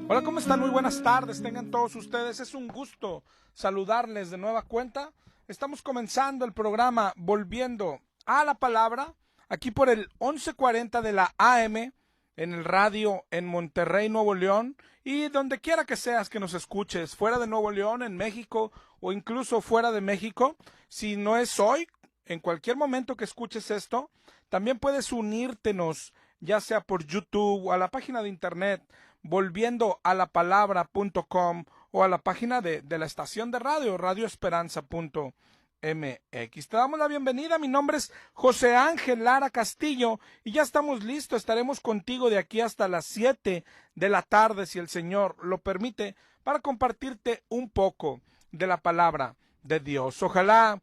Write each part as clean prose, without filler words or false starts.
Hola, ¿cómo están? Muy buenas tardes, tengan todos ustedes. Es un gusto saludarles de nueva cuenta. Estamos comenzando el programa Volviendo a la Palabra, aquí por el 1140 de la AM, en el radio en Monterrey, Nuevo León, y donde quiera que seas que nos escuches, fuera de Nuevo León, en México, o incluso fuera de México. Si no es hoy, en cualquier momento que escuches esto, también puedes unírtenos, ya sea por YouTube o a la página de internet volviendoalapalabra.com o a la página de la estación de radio, radioesperanza.mx. Te damos la bienvenida, mi nombre es José Ángel Lara Castillo y ya estamos listos, estaremos contigo de aquí hasta las 7 de la tarde, si el Señor lo permite, para compartirte un poco de la palabra de Dios. Ojalá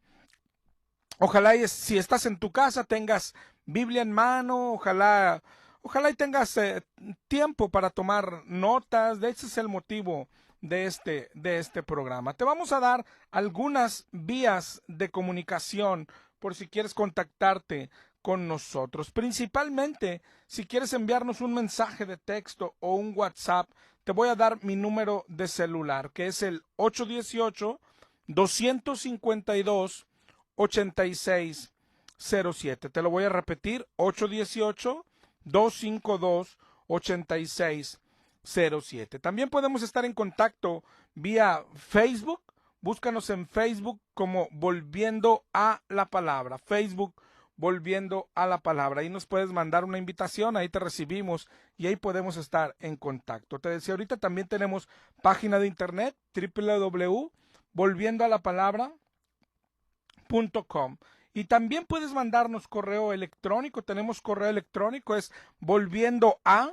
si estás en tu casa tengas Biblia en mano, ojalá y tengas tiempo para tomar notas. De ese es el motivo de este programa. Te vamos a dar algunas vías de comunicación por si quieres contactarte con nosotros. Principalmente, si quieres enviarnos un mensaje de texto o un WhatsApp, te voy a dar mi número de celular, que es el 818-252-8607. Te lo voy a repetir, 818-252-8607. También podemos estar en contacto vía Facebook. Búscanos en Facebook como Volviendo a la Palabra. Facebook Volviendo a la Palabra. Ahí nos puedes mandar una invitación, ahí te recibimos y ahí podemos estar en contacto. Te decía ahorita, también tenemos página de internet, www.volviendoalapalabra.com. Y también puedes mandarnos correo electrónico. Tenemos correo electrónico, es volviendo a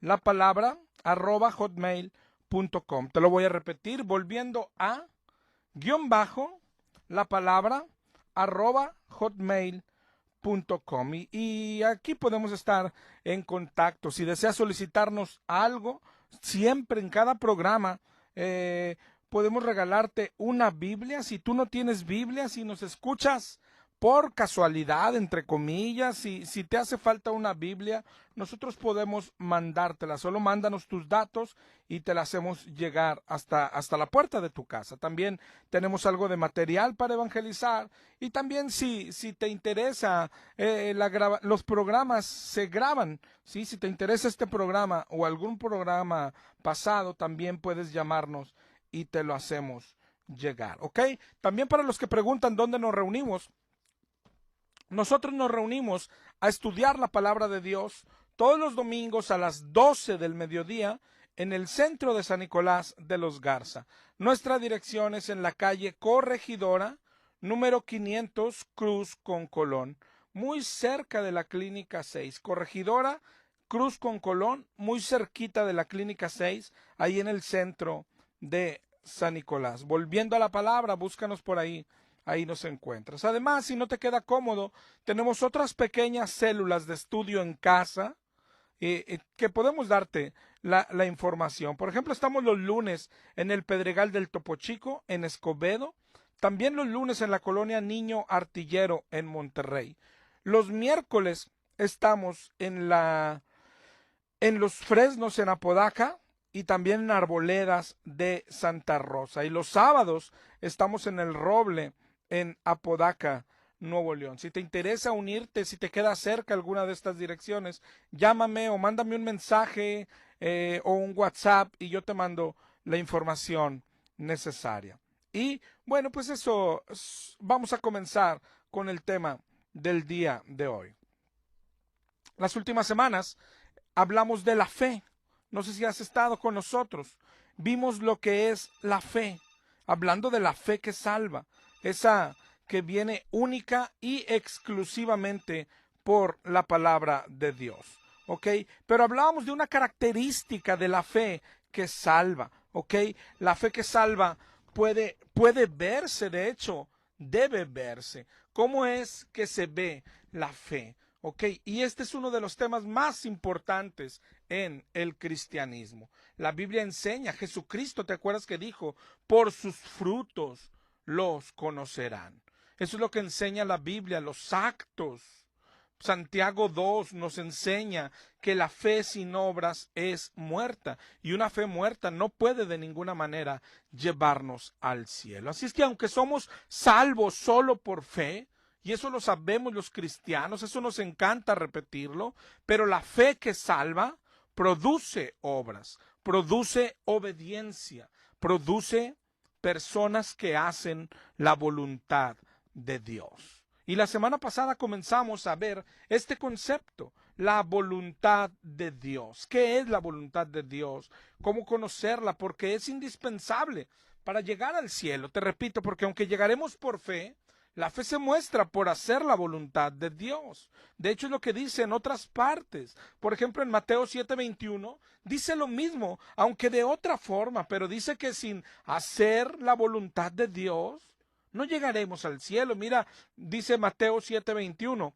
la palabra @hotmail.com. Te lo voy a repetir, volviendo a la palabra @hotmail.com. Y aquí podemos estar en contacto. Si deseas solicitarnos algo, siempre en cada programa podemos regalarte una Biblia. Si tú no tienes Biblia, si nos escuchas por casualidad, entre comillas, si te hace falta una Biblia, nosotros podemos mandártela. Solo mándanos tus datos y te la hacemos llegar hasta la puerta de tu casa. También tenemos algo de material para evangelizar. Y también si te interesa, los programas se graban. ¿Sí? Si te interesa este programa o algún programa pasado, también puedes llamarnos y te lo hacemos llegar. ¿Ok? También para los que preguntan dónde nos reunimos, nosotros nos reunimos a estudiar la palabra de Dios todos los domingos a las 12 del mediodía en el centro de San Nicolás de los Garza. Nuestra dirección es en la calle Corregidora, número 500, Cruz con Colón, muy cerca de la Clínica 6. Corregidora, Cruz con Colón, muy cerquita de la Clínica 6, ahí en el centro de San Nicolás. Volviendo a la palabra, búscanos por ahí. Ahí nos encuentras. Además, si no te queda cómodo, tenemos otras pequeñas células de estudio en casa que podemos darte la información. Por ejemplo, estamos los lunes en el Pedregal del Topo Chico, en Escobedo. También los lunes en la colonia Niño Artillero, en Monterrey. Los miércoles estamos en los Fresnos, en Apodaca, y también en Arboledas de Santa Rosa. Y los sábados estamos en el Roble, en Apodaca, Nuevo León. Si te interesa unirte, si te queda cerca alguna de estas direcciones, llámame o mándame un mensaje o un WhatsApp y yo te mando la información necesaria. Y bueno, pues eso, vamos a comenzar con el tema del día de hoy. Las últimas semanas hablamos de la fe. No sé si has estado con nosotros. Vimos lo que es la fe, hablando de la fe que salva, esa que viene única y exclusivamente por la palabra de Dios, ¿ok? Pero hablábamos de una característica de la fe que salva, ¿ok? La fe que salva puede verse, de hecho, debe verse. ¿Cómo es que se ve la fe? ¿Ok? Y este es uno de los temas más importantes en el cristianismo. La Biblia enseña, Jesucristo, ¿te acuerdas que dijo? Por sus frutos los conocerán. Eso es lo que enseña la Biblia, los actos Santiago 2 nos enseña que la fe sin obras es muerta y una fe muerta no puede de ninguna manera llevarnos al cielo. Así es que aunque somos salvos solo por fe, y eso lo sabemos los cristianos, eso nos encanta repetirlo, pero la fe que salva produce obras, produce obediencia, produce personas que hacen la voluntad de Dios. Y la semana pasada comenzamos a ver este concepto, la voluntad de Dios. ¿Qué es la voluntad de Dios? ¿Cómo conocerla? Porque es indispensable para llegar al cielo. Te repito, porque aunque llegaremos por fe, la fe se muestra por hacer la voluntad de Dios. De hecho, es lo que dice en otras partes. Por ejemplo, en Mateo 7:21 dice lo mismo, aunque de otra forma, pero dice que sin hacer la voluntad de Dios, no llegaremos al cielo. Mira, dice Mateo 7:21.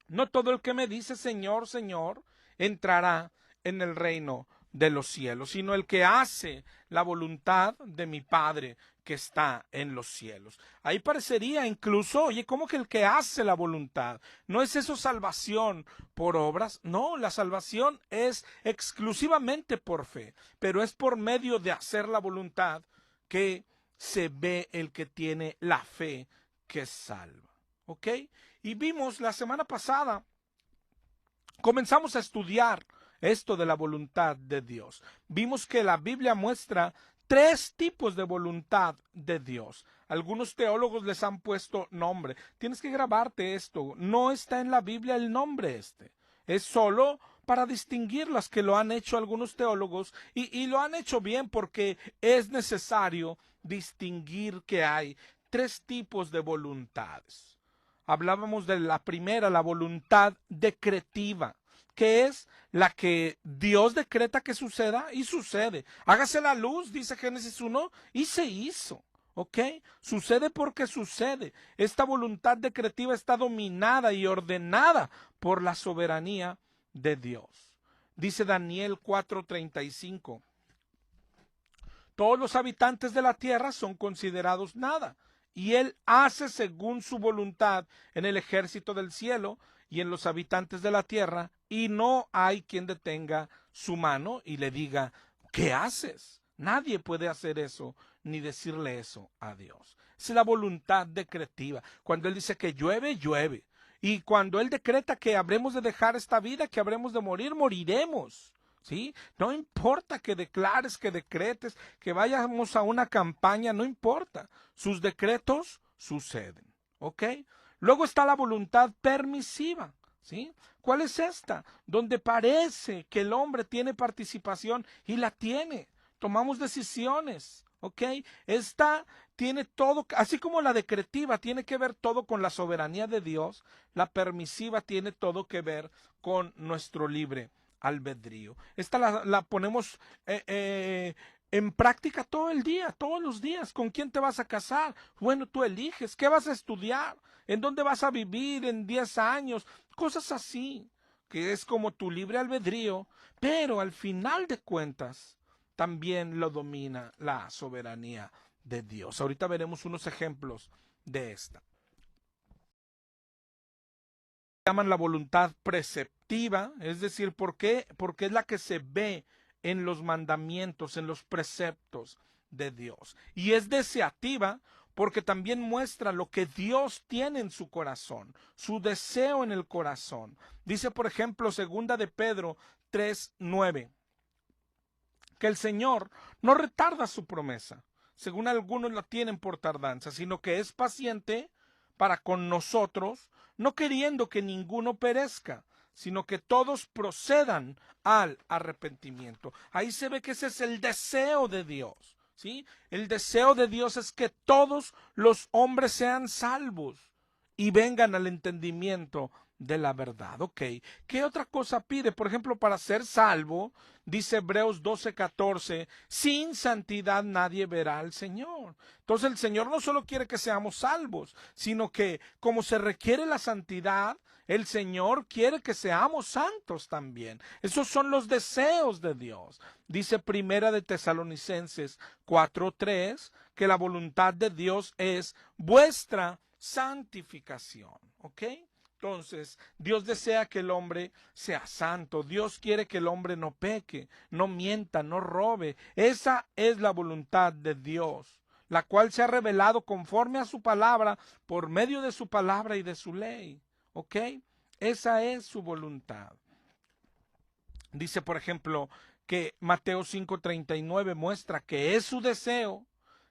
No todo el que me dice Señor, Señor, entrará en el reino de los cielos, sino el que hace la voluntad de mi Padre que está en los cielos. Ahí parecería incluso, oye, ¿cómo que el que hace la voluntad? ¿No es eso salvación por obras? No, la salvación es exclusivamente por fe, pero es por medio de hacer la voluntad que se ve el que tiene la fe que salva. ¿Ok? Y vimos la semana pasada, comenzamos a estudiar esto de la voluntad de Dios. Vimos que la Biblia muestra 3 tipos de voluntad de Dios. Algunos teólogos les han puesto nombre. Tienes que grabarte esto. No está en la Biblia el nombre este. Es solo para distinguirlas, que lo han hecho algunos teólogos y lo han hecho bien, porque es necesario distinguir que hay 3 tipos de voluntades. Hablábamos de la primera, la voluntad decretiva, que es la que Dios decreta que suceda y sucede. Hágase la luz, dice Génesis 1, y se hizo. ¿Ok? Sucede porque sucede. Esta voluntad decretiva está dominada y ordenada por la soberanía de Dios. Dice Daniel 4:35. Todos los habitantes de la tierra son considerados nada, y él hace según su voluntad en el ejército del cielo y en los habitantes de la tierra, y no hay quien detenga su mano y le diga, ¿qué haces? Nadie puede hacer eso ni decirle eso a Dios. Es la voluntad decretiva. Cuando él dice que llueve, llueve. Y cuando él decreta que habremos de dejar esta vida, que habremos de morir, moriremos. ¿Sí? No importa que declares, que decretes, que vayamos a una campaña, no importa. Sus decretos suceden. ¿Ok? Luego está la voluntad permisiva. ¿Sí? ¿Cuál es esta? Donde parece que el hombre tiene participación y la tiene. Tomamos decisiones. ¿Ok? Esta tiene todo, así como la decretiva tiene que ver todo con la soberanía de Dios, la permisiva tiene todo que ver con nuestro libre albedrío. Esta la ponemos en práctica todo el día, todos los días. ¿Con quién te vas a casar? Bueno, tú eliges. ¿Qué vas a estudiar? ¿En dónde vas a vivir en 10 años? Cosas así, que es como tu libre albedrío, pero al final de cuentas también lo domina la soberanía de Dios. Ahorita veremos unos ejemplos de esta. Llaman la voluntad preceptiva, es decir, ¿por qué? Porque es la que se ve en los mandamientos, en los preceptos de Dios. Y es deseativa porque también muestra lo que Dios tiene en su corazón, su deseo en el corazón. Dice, por ejemplo, 2 de Pedro 3:9, que el Señor no retarda su promesa, según algunos la tienen por tardanza, sino que es paciente para con nosotros, no queriendo que ninguno perezca, sino que todos procedan al arrepentimiento. Ahí se ve que ese es el deseo de Dios, ¿sí? El deseo de Dios es que todos los hombres sean salvos y vengan al entendimiento de la verdad. Ok, ¿qué otra cosa pide? Por ejemplo, para ser salvo, dice Hebreos 12:14, sin santidad nadie verá al Señor. Entonces el Señor no solo quiere que seamos salvos, sino que como se requiere la santidad, el Señor quiere que seamos santos también. Esos son los deseos de Dios. Dice Primera de Tesalonicenses 4:3, que la voluntad de Dios es vuestra santificación. ¿Ok? Entonces, Dios desea que el hombre sea santo. Dios quiere que el hombre no peque, no mienta, no robe. Esa es la voluntad de Dios, la cual se ha revelado conforme a su palabra, por medio de su palabra y de su ley. ¿Ok? Esa es su voluntad. Dice, por ejemplo, que Mateo 5:39 muestra que es su deseo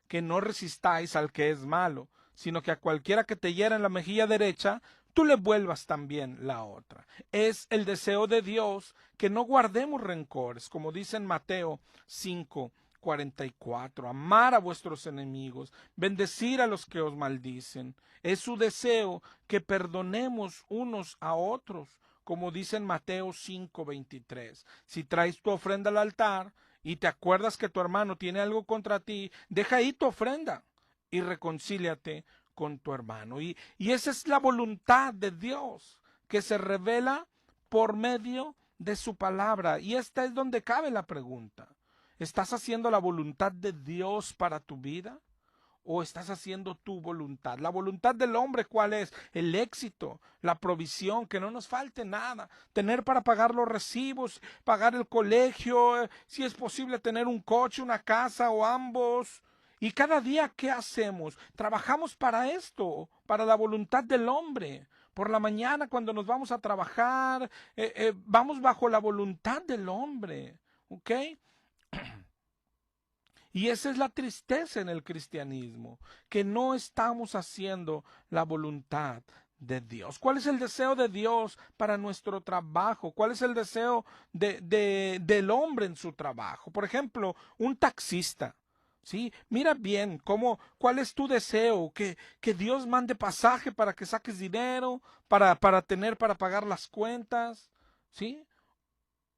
que no resistáis al que es malo, sino que a cualquiera que te hiera en la mejilla derecha, tú le vuelvas también la otra. Es el deseo de Dios que no guardemos rencores, como dice en Mateo 5:44, amar a vuestros enemigos, bendecir a los que os maldicen. Es su deseo que perdonemos unos a otros, como dice en Mateo 5:23. Si traes tu ofrenda al altar y te acuerdas que tu hermano tiene algo contra ti, deja ahí tu ofrenda y reconcíliate con tu hermano. Y esa es la voluntad de Dios, que se revela por medio de su palabra. Y esta es donde cabe la pregunta. ¿Estás haciendo la voluntad de Dios para tu vida? ¿O estás haciendo tu voluntad? La voluntad del hombre, ¿cuál es? El éxito, la provisión, que no nos falte nada, tener para pagar los recibos, pagar el colegio, si es posible tener un coche, una casa o ambos. Y cada día, ¿qué hacemos? Trabajamos para esto, para la voluntad del hombre. Por la mañana, cuando nos vamos a trabajar, vamos bajo la voluntad del hombre. ¿Ok? Y esa es la tristeza en el cristianismo, que no estamos haciendo la voluntad de Dios. ¿Cuál es el deseo de Dios para nuestro trabajo? ¿Cuál es el deseo del hombre en su trabajo? Por ejemplo, un taxista. ¿Sí? Mira bien cuál es tu deseo, que Dios mande pasaje para que saques dinero, para tener para pagar las cuentas, ¿sí?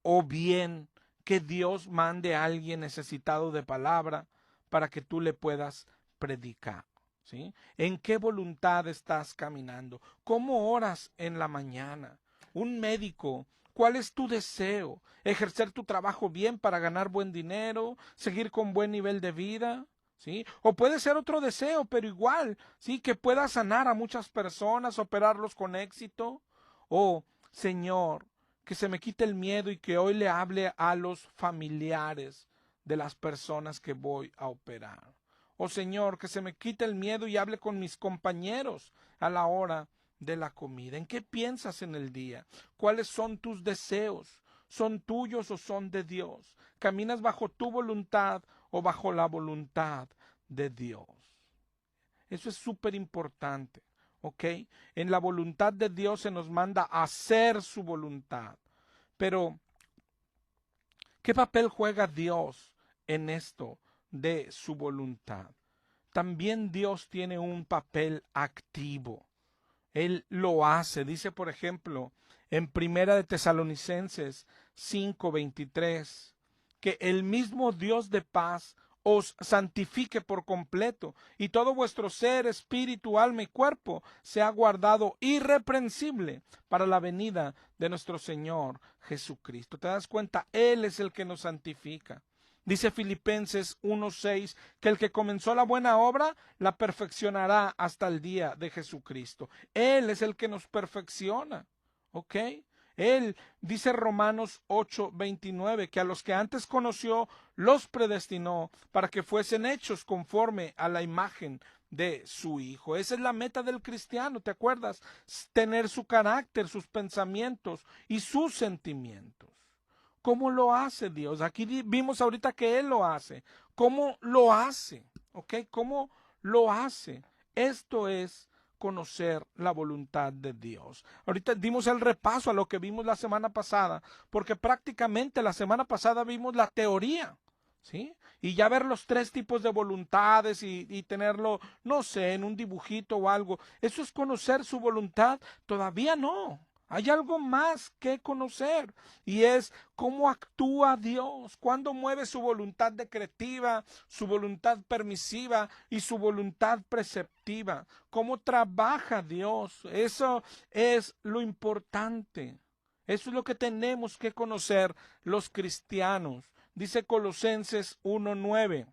O bien que Dios mande a alguien necesitado de palabra para que tú le puedas predicar. ¿Sí? ¿En qué voluntad estás caminando? ¿Cómo oras en la mañana? Un médico, ¿cuál es tu deseo? ¿Ejercer tu trabajo bien para ganar buen dinero? ¿Seguir con buen nivel de vida? ¿Sí? O puede ser otro deseo, pero igual, ¿sí? Que puedas sanar a muchas personas, operarlos con éxito. O, Señor, que se me quite el miedo y que hoy le hable a los familiares de las personas que voy a operar. Oh Señor, que se me quite el miedo y hable con mis compañeros a la hora de la comida. ¿En qué piensas en el día? ¿Cuáles son tus deseos? ¿Son tuyos o son de Dios? ¿Caminas bajo tu voluntad o bajo la voluntad de Dios? Eso es súper importante. ¿Ok? En la voluntad de Dios se nos manda a hacer su voluntad. Pero, ¿qué papel juega Dios en esto de su voluntad? También Dios tiene un papel activo. Él lo hace. Dice, por ejemplo, en Primera de Tesalonicenses 5:23, que el mismo Dios de paz os santifique por completo, y todo vuestro ser, espíritu, alma y cuerpo sea guardado irreprensible para la venida de nuestro Señor Jesucristo. ¿Te das cuenta? Él es el que nos santifica. Dice Filipenses 1:6 que el que comenzó la buena obra la perfeccionará hasta el día de Jesucristo. Él es el que nos perfecciona. ¿Ok? Él, dice Romanos 8:29, que a los que antes conoció los predestinó para que fuesen hechos conforme a la imagen de su Hijo. Esa es la meta del cristiano, ¿te acuerdas? Tener su carácter, sus pensamientos y sus sentimientos. ¿Cómo lo hace Dios? Aquí vimos ahorita que Él lo hace. ¿Cómo lo hace? ¿Ok? ¿Cómo lo hace? Esto es conocer la voluntad de Dios. Ahorita dimos el repaso a lo que vimos la semana pasada, porque prácticamente la semana pasada vimos la teoría, ¿sí? Y ya ver los tres tipos de voluntades y tenerlo, no sé, en un dibujito o algo. ¿Eso es conocer su voluntad? Todavía no. Hay algo más que conocer y es cómo actúa Dios, cuándo mueve su voluntad decretiva, su voluntad permisiva y su voluntad preceptiva, cómo trabaja Dios. Eso es lo importante. Eso es lo que tenemos que conocer los cristianos. Dice Colosenses 1:9.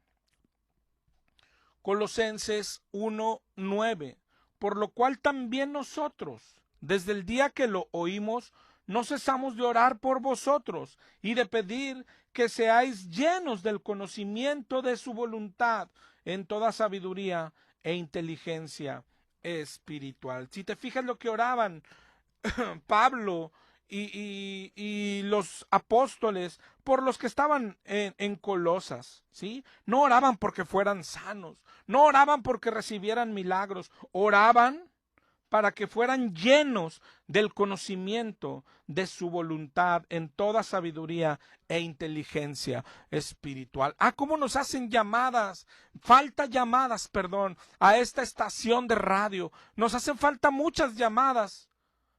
Colosenses 1:9. Por lo cual también nosotros, Desde el día que lo oímos, no cesamos de orar por vosotros y de pedir que seáis llenos del conocimiento de su voluntad en toda sabiduría e inteligencia espiritual. Si te fijas lo que oraban Pablo y los apóstoles por los que estaban en Colosas, ¿sí? No oraban porque fueran sanos, no oraban porque recibieran milagros, oraban para que fueran llenos del conocimiento de su voluntad en toda sabiduría e inteligencia espiritual. ¿Cómo nos hacen llamadas, perdón, a esta estación de radio? Nos hacen falta muchas llamadas,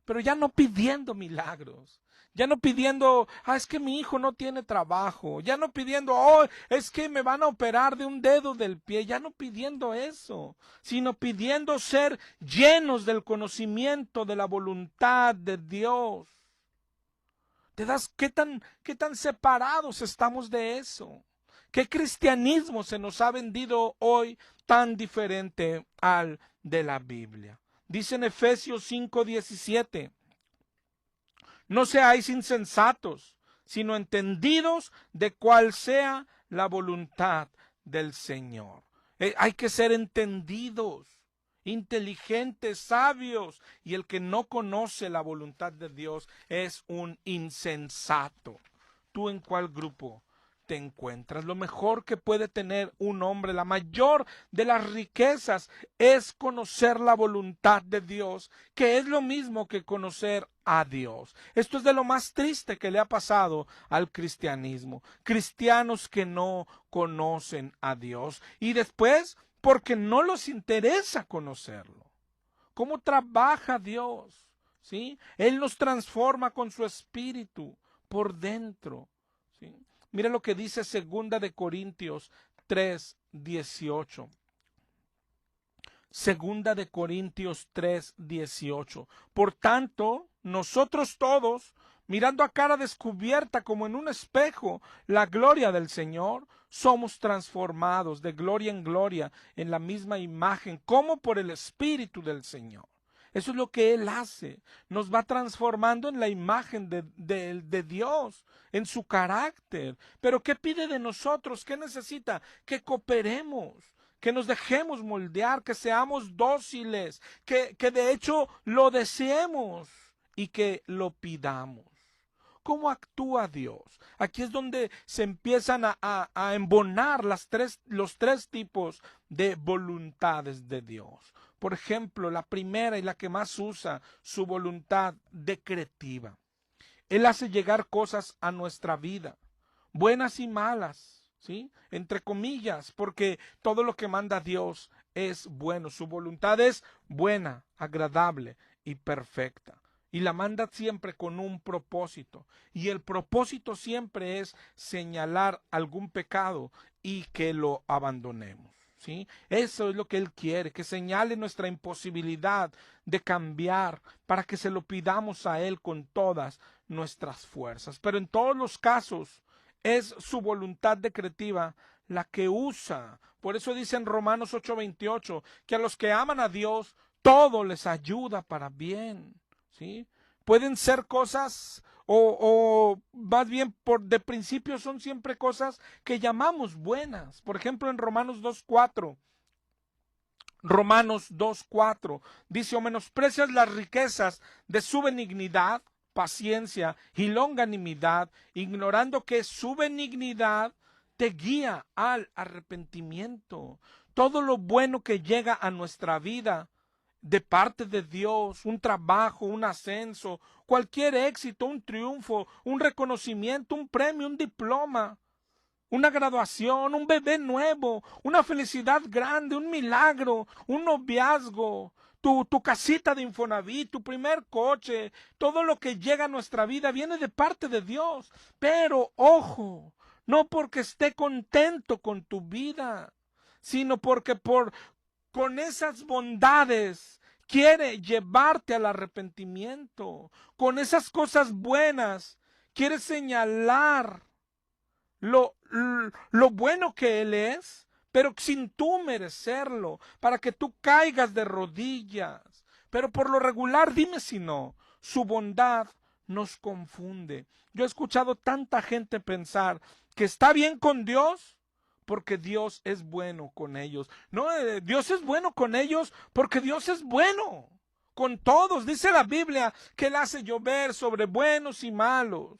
pero ya no pidiendo milagros, ya no pidiendo, es que mi hijo no tiene trabajo, ya no pidiendo, es que me van a operar de un dedo del pie, ya no pidiendo eso, sino pidiendo ser llenos del conocimiento de la voluntad de Dios. ¿Te das qué tan separados estamos de eso? ¿Qué cristianismo se nos ha vendido hoy tan diferente al de la Biblia? Dice en Efesios 5:17, no seáis insensatos, sino entendidos de cuál sea la voluntad del Señor. Hay que ser entendidos, inteligentes, sabios, y el que no conoce la voluntad de Dios es un insensato. ¿Tú en cuál grupo te encuentras? Lo mejor que puede tener un hombre, la mayor de las riquezas, es conocer la voluntad de Dios, que es lo mismo que conocer a Dios. Esto es de lo más triste que le ha pasado al cristianismo. Cristianos que no conocen a Dios y después porque no les interesa conocerlo. ¿Cómo trabaja Dios? ¿Sí? Él nos transforma con su espíritu por dentro. ¿Sí? Mira lo que dice 2 Corintios 3:18. 2 Corintios 3:18. Por tanto, nosotros todos, mirando a cara descubierta como en un espejo la gloria del Señor, somos transformados de gloria en gloria en la misma imagen, como por el Espíritu del Señor. Eso es lo que Él hace. Nos va transformando en la imagen de Dios, en su carácter. Pero ¿qué pide de nosotros? ¿Qué necesita? Que cooperemos, que nos dejemos moldear, que seamos dóciles, que de hecho lo deseemos y que lo pidamos. ¿Cómo actúa Dios? Aquí es donde se empiezan a embonar los tres tipos de voluntades de Dios. Por ejemplo, la primera y la que más usa, su voluntad decretiva. Él hace llegar cosas a nuestra vida, buenas y malas, ¿sí? Entre comillas, porque todo lo que manda Dios es bueno. Su voluntad es buena, agradable y perfecta. Y la manda siempre con un propósito. Y el propósito siempre es señalar algún pecado y que lo abandonemos. ¿Sí? Eso es lo que Él quiere, que señale nuestra imposibilidad de cambiar para que se lo pidamos a Él con todas nuestras fuerzas. Pero en todos los casos es su voluntad decretiva la que usa. Por eso dice en Romanos 8:28 que a los que aman a Dios todo les ayuda para bien. ¿Sí? Pueden ser cosas o más bien de principio son siempre cosas que llamamos buenas. Por ejemplo, en Romanos 2:4 dice, o menosprecias las riquezas de su benignidad, paciencia y longanimidad, ignorando que su benignidad te guía al arrepentimiento. Todo lo bueno que llega a nuestra vida de parte de Dios, un trabajo, un ascenso, cualquier éxito, un triunfo, un reconocimiento, un premio, un diploma, una graduación, un bebé nuevo, una felicidad grande, un milagro, un noviazgo, tu casita de Infonavit, tu primer coche, todo lo que llega a nuestra vida viene de parte de Dios. Pero, ojo, no porque esté contento con tu vida, sino porque con esas bondades quiere llevarte al arrepentimiento. Con esas cosas buenas quiere señalar lo bueno que Él es, pero sin tú merecerlo, para que tú caigas de rodillas, Pero por lo regular, dime si no, su bondad nos confunde. Yo he escuchado tanta gente pensar que está bien con Dios porque Dios es bueno con ellos. No, Dios es bueno con ellos porque Dios es bueno con todos. Dice la Biblia que Él hace llover sobre buenos y malos.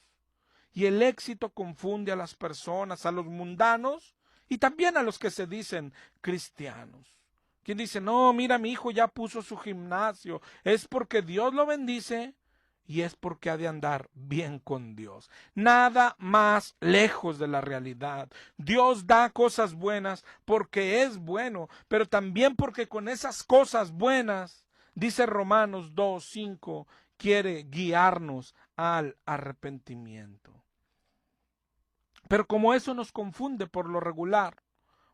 Y el éxito confunde a las personas, a los mundanos y también a los que se dicen cristianos. Quien dice, no, mira, mi hijo ya puso su gimnasio, es porque Dios lo bendice y es porque ha de andar bien con Dios. Nada más lejos de la realidad. Dios da cosas buenas porque es bueno, pero también porque con esas cosas buenas, dice Romanos 2:5, quiere guiarnos al arrepentimiento. Pero como eso nos confunde por lo regular,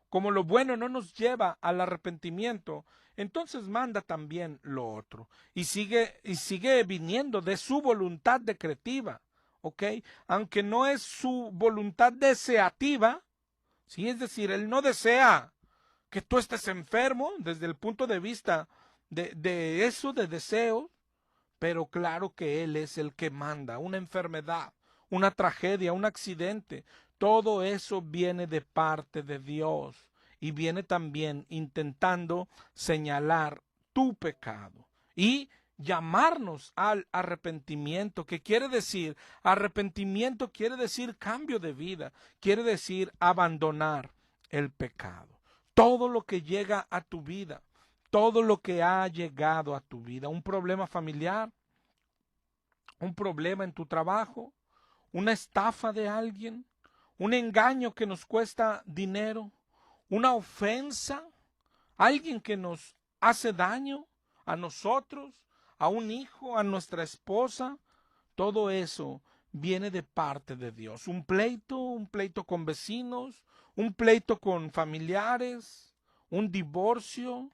como lo bueno no nos lleva al arrepentimiento, entonces manda también lo otro. Y sigue viniendo de su voluntad decretiva, ¿ok? Aunque no es su voluntad deseativa, ¿sí? Es decir, Él no desea que tú estés enfermo desde el punto de vista de eso, de deseo, pero claro que Él es el que manda. Una enfermedad, una tragedia, un accidente, todo eso viene de parte de Dios y viene también intentando señalar tu pecado y llamarnos al arrepentimiento, que quiere decir, arrepentimiento quiere decir cambio de vida, quiere decir abandonar el pecado. Todo lo que llega a tu vida, todo lo que ha llegado a tu vida, un problema familiar, un problema en tu trabajo, una estafa de alguien, un engaño que nos cuesta dinero, una ofensa, alguien que nos hace daño a nosotros, a un hijo, a nuestra esposa, todo eso viene de parte de Dios. Un pleito con vecinos, un pleito con familiares, un divorcio,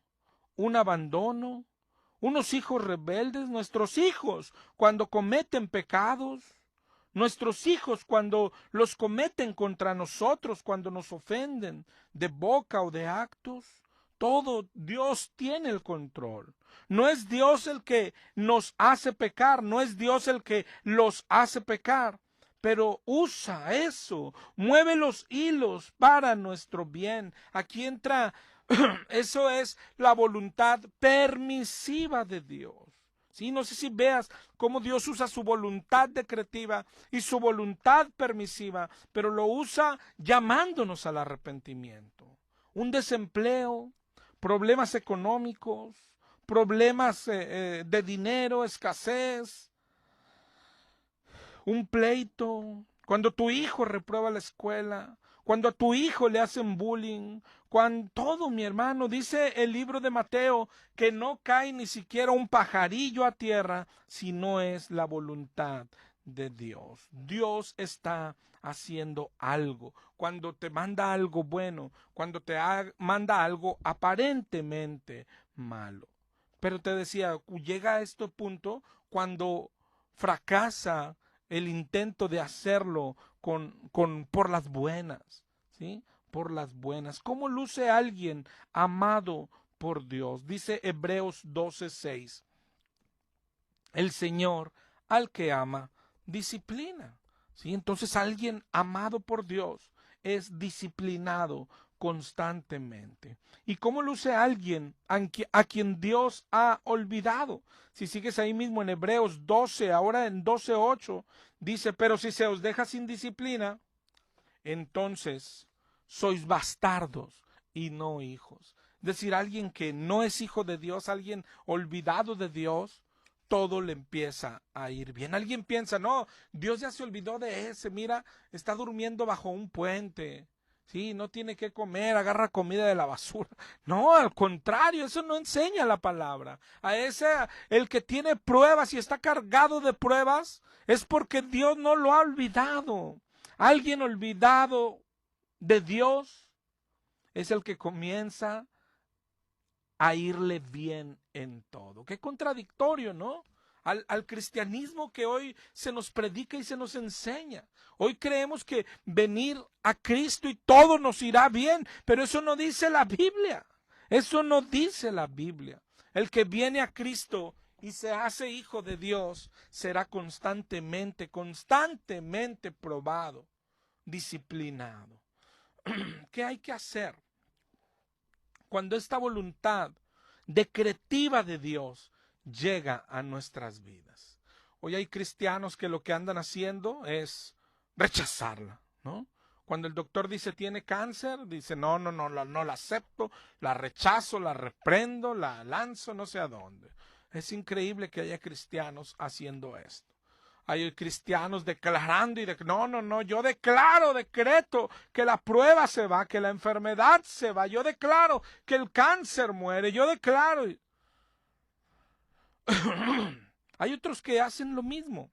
un abandono, unos hijos rebeldes, nuestros hijos cuando cometen pecados, nuestros hijos cuando los cometen contra nosotros, cuando nos ofenden de boca o de actos, todo Dios tiene el control. No es Dios el que nos hace pecar, no es Dios el que los hace pecar, pero usa eso, mueve los hilos para nuestro bien. Aquí entra, eso es la voluntad permisiva de Dios. ¿Sí? No sé si veas cómo Dios usa su voluntad decretiva y su voluntad permisiva, pero lo usa llamándonos al arrepentimiento. Un desempleo, problemas económicos, problemas de dinero, escasez, un pleito, cuando tu hijo reprueba la escuela, cuando a tu hijo le hacen bullying, cuando todo, mi hermano, dice el libro de Mateo que no cae ni siquiera un pajarillo a tierra si no es la voluntad de Dios. Dios está haciendo algo. Cuando te manda algo bueno, cuando te manda algo aparentemente malo. Pero te decía, llega a este punto cuando fracasa el intento de hacerlo por las buenas, ¿sí? Por las buenas. ¿Cómo luce alguien amado por Dios? Dice Hebreos 12:6. El Señor al que ama, disciplina. ¿Sí? Entonces alguien amado por Dios es disciplinado constantemente. ¿Y cómo luce alguien a quien Dios ha olvidado? Si sigues ahí mismo en Hebreos 12, ahora en 12:8, dice, pero si se os deja sin disciplina, entonces sois bastardos y no hijos. Es decir, alguien que no es hijo de Dios, alguien olvidado de Dios, todo le empieza a ir bien. Alguien piensa, no, Dios ya se olvidó de ese, mira, está durmiendo bajo un puente, sí, no tiene que comer, agarra comida de la basura. No, al contrario, eso no enseña la palabra. A ese, el que tiene pruebas y está cargado de pruebas, es porque Dios no lo ha olvidado. Alguien olvidado de Dios es el que comienza a irle bien en todo. Qué contradictorio, ¿no? Al cristianismo que hoy se nos predica y se nos enseña. Hoy creemos que venir a Cristo y todo nos irá bien, pero eso no dice la Biblia. Eso no dice la Biblia. El que viene a Cristo y se hace hijo de Dios será constantemente probado, disciplinado. ¿Qué hay que hacer cuando esta voluntad decretiva de Dios llega a nuestras vidas? Hoy hay cristianos que lo que andan haciendo es rechazarla, ¿no? Cuando el doctor dice tiene cáncer, dice no la acepto, la rechazo, la reprendo, la lanzo no sé a dónde. Es increíble que haya cristianos haciendo esto. Hay cristianos declarando y yo decreto que la prueba se va, que la enfermedad se va, yo declaro que el cáncer muere, yo declaro. Hay otros que hacen lo mismo,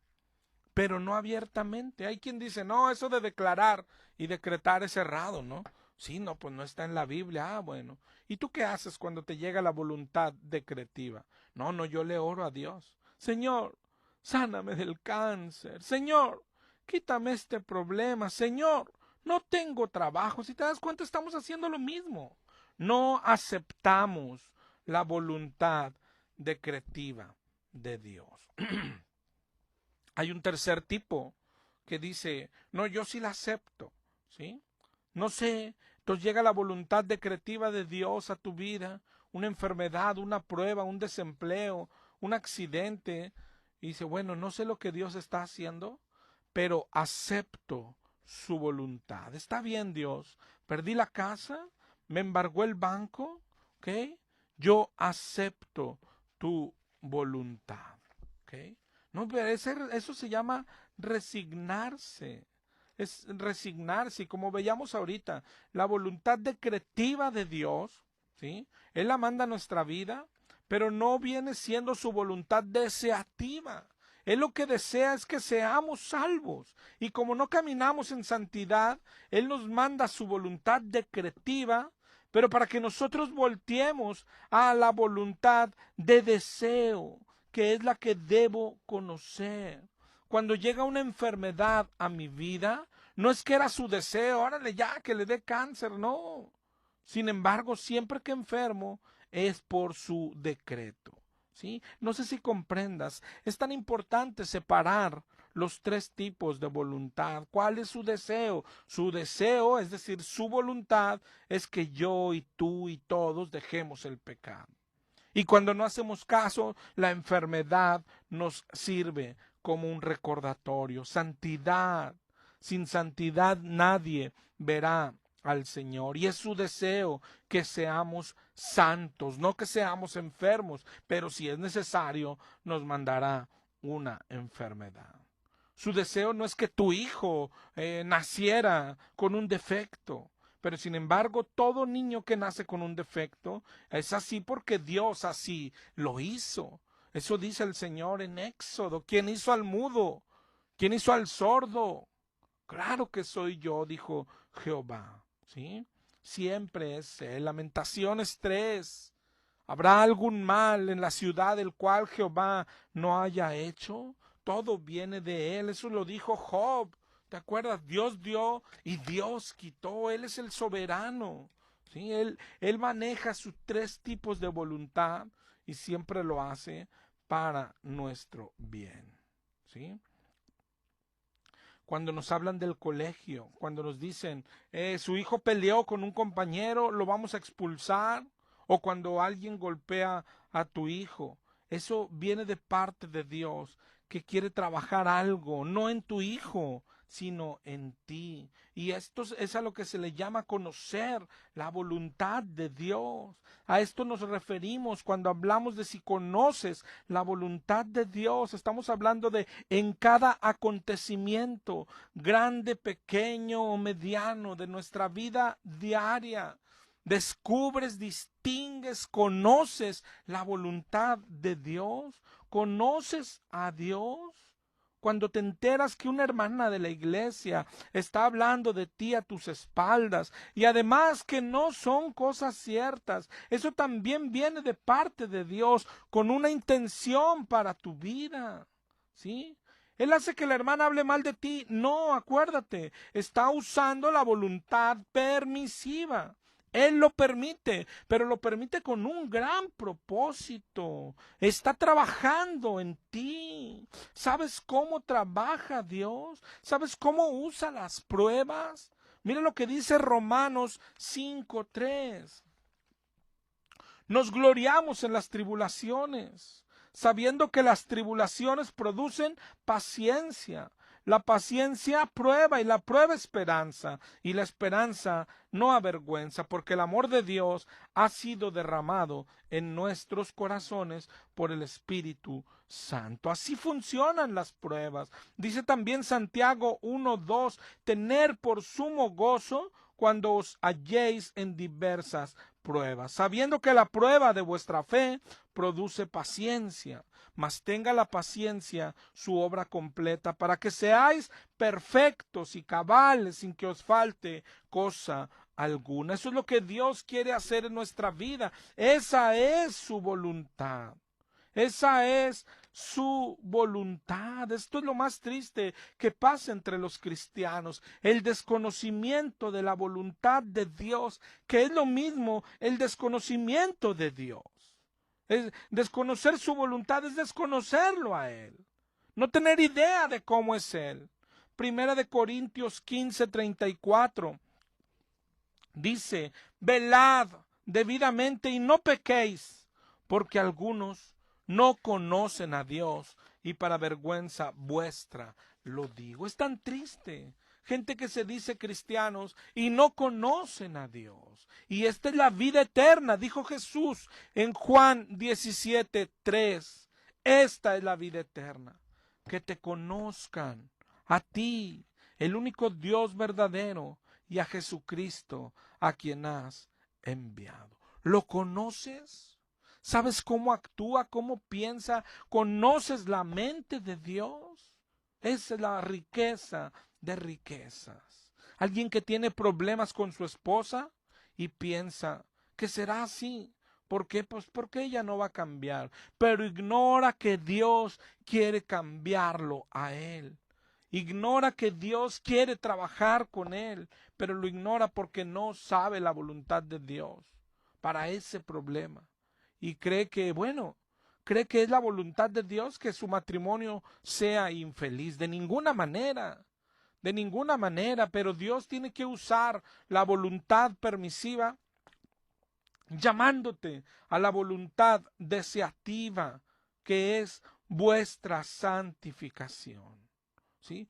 pero no abiertamente. Hay quien dice, no, eso de declarar y decretar es errado, ¿no? Sí, no, pues no está en la Biblia. Ah, bueno. ¿Y tú qué haces cuando te llega la voluntad decretiva? No, yo le oro a Dios. Señor, sáname del cáncer. Señor, quítame este problema. Señor, no tengo trabajo. Si te das cuenta, estamos haciendo lo mismo. No aceptamos la voluntad decretiva de Dios. Hay un tercer tipo que dice, no, yo sí la acepto, ¿sí? No sé, entonces llega la voluntad decretiva de Dios a tu vida, una enfermedad, una prueba, un desempleo, un accidente, y dice, bueno, no sé lo que Dios está haciendo, pero acepto su voluntad. Está bien, Dios, perdí la casa, me embargó el banco, ¿ok? Yo acepto tu voluntad, ¿ok? No, pero eso se llama resignarse. Es resignarse. Y como veíamos ahorita, la voluntad decretiva de Dios, ¿sí? Él la manda a nuestra vida, pero no viene siendo su voluntad deseativa. Él lo que desea es que seamos salvos. Y como no caminamos en santidad, Él nos manda su voluntad decretiva, pero para que nosotros volteemos a la voluntad de deseo, que es la que debo conocer. Cuando llega una enfermedad a mi vida, no es que era su deseo, órale ya, que le dé cáncer, no. Sin embargo, siempre que enfermo es por su decreto, ¿sí? No sé si comprendas, es tan importante separar los tres tipos de voluntad. ¿Cuál es su deseo? Su deseo, es decir, su voluntad, es que yo y tú y todos dejemos el pecado. Y cuando no hacemos caso, la enfermedad nos sirve como un recordatorio. Santidad. Sin santidad nadie verá al Señor. Y es su deseo que seamos santos, no que seamos enfermos, pero si es necesario, nos mandará una enfermedad. Su deseo no es que tu hijo naciera con un defecto. Pero sin embargo, todo niño que nace con un defecto es así porque Dios así lo hizo. Eso dice el Señor en Éxodo. ¿Quién hizo al mudo? ¿Quién hizo al sordo? Claro que soy yo, dijo Jehová. ¿Sí? Siempre es Él. Lamentaciones 3. ¿Habrá algún mal en la ciudad del cual Jehová no haya hecho? Todo viene de Él. Eso lo dijo Job. ¿Te acuerdas? Dios dio y Dios quitó. Él es el soberano. ¿Sí? Él maneja sus tres tipos de voluntad y siempre lo hace para nuestro bien. ¿Sí? Cuando nos hablan del colegio, cuando nos dicen, su hijo peleó con un compañero, lo vamos a expulsar, o cuando alguien golpea a tu hijo, eso viene de parte de Dios, que quiere trabajar algo, no en tu hijo, sino en ti. Y esto es a lo que se le llama conocer la voluntad de Dios. A esto nos referimos cuando hablamos de si conoces la voluntad de Dios. Estamos hablando de en cada acontecimiento, grande, pequeño o mediano, de nuestra vida diaria. Descubres, distingues, conoces la voluntad de Dios, conoces a Dios. Cuando te enteras que una hermana de la iglesia está hablando de ti a tus espaldas y además que no son cosas ciertas, eso también viene de parte de Dios con una intención para tu vida, ¿sí? Él hace que la hermana hable mal de ti. No, acuérdate, está usando la voluntad permisiva. Él lo permite, pero lo permite con un gran propósito. Está trabajando en ti. ¿Sabes cómo trabaja Dios? ¿Sabes cómo usa las pruebas? Mira lo que dice Romanos 5:3. Nos gloriamos en las tribulaciones, sabiendo que las tribulaciones producen paciencia. La paciencia prueba y la prueba esperanza, y la esperanza no avergüenza, porque el amor de Dios ha sido derramado en nuestros corazones por el Espíritu Santo. Así funcionan las pruebas. Dice también Santiago 1:2, tener por sumo gozo cuando os halléis en diversas pruebas, sabiendo que la prueba de vuestra fe produce paciencia, mas tenga la paciencia su obra completa, para que seáis perfectos y cabales sin que os falte cosa alguna. Eso es lo que Dios quiere hacer en nuestra vida. Esa es su voluntad. Esa es su voluntad. Esto es lo más triste que pasa entre los cristianos, el desconocimiento de la voluntad de Dios, que es lo mismo el desconocimiento de Dios. Desconocer su voluntad es desconocerlo a Él, no tener idea de cómo es Él. Primera de Corintios 15:34 dice, velad debidamente y no pequéis, porque algunos no conocen a Dios, y para vergüenza vuestra lo digo. Es tan triste. Gente que se dice cristianos y no conocen a Dios. Y esta es la vida eterna, dijo Jesús en Juan 17:3. Esta es la vida eterna, que te conozcan a ti, el único Dios verdadero, y a Jesucristo, a quien has enviado. ¿Lo conoces? ¿Sabes cómo actúa, cómo piensa? ¿Conoces la mente de Dios? Esa es la riqueza de riquezas. Alguien que tiene problemas con su esposa y piensa que será así. ¿Por qué? Pues porque ella no va a cambiar. Pero ignora que Dios quiere cambiarlo a él. Ignora que Dios quiere trabajar con él, pero lo ignora porque no sabe la voluntad de Dios para ese problema. Y cree que, bueno, cree que es la voluntad de Dios que su matrimonio sea infeliz. De ninguna manera, pero Dios tiene que usar la voluntad permisiva llamándote a la voluntad deseativa que es vuestra santificación. ¿Sí?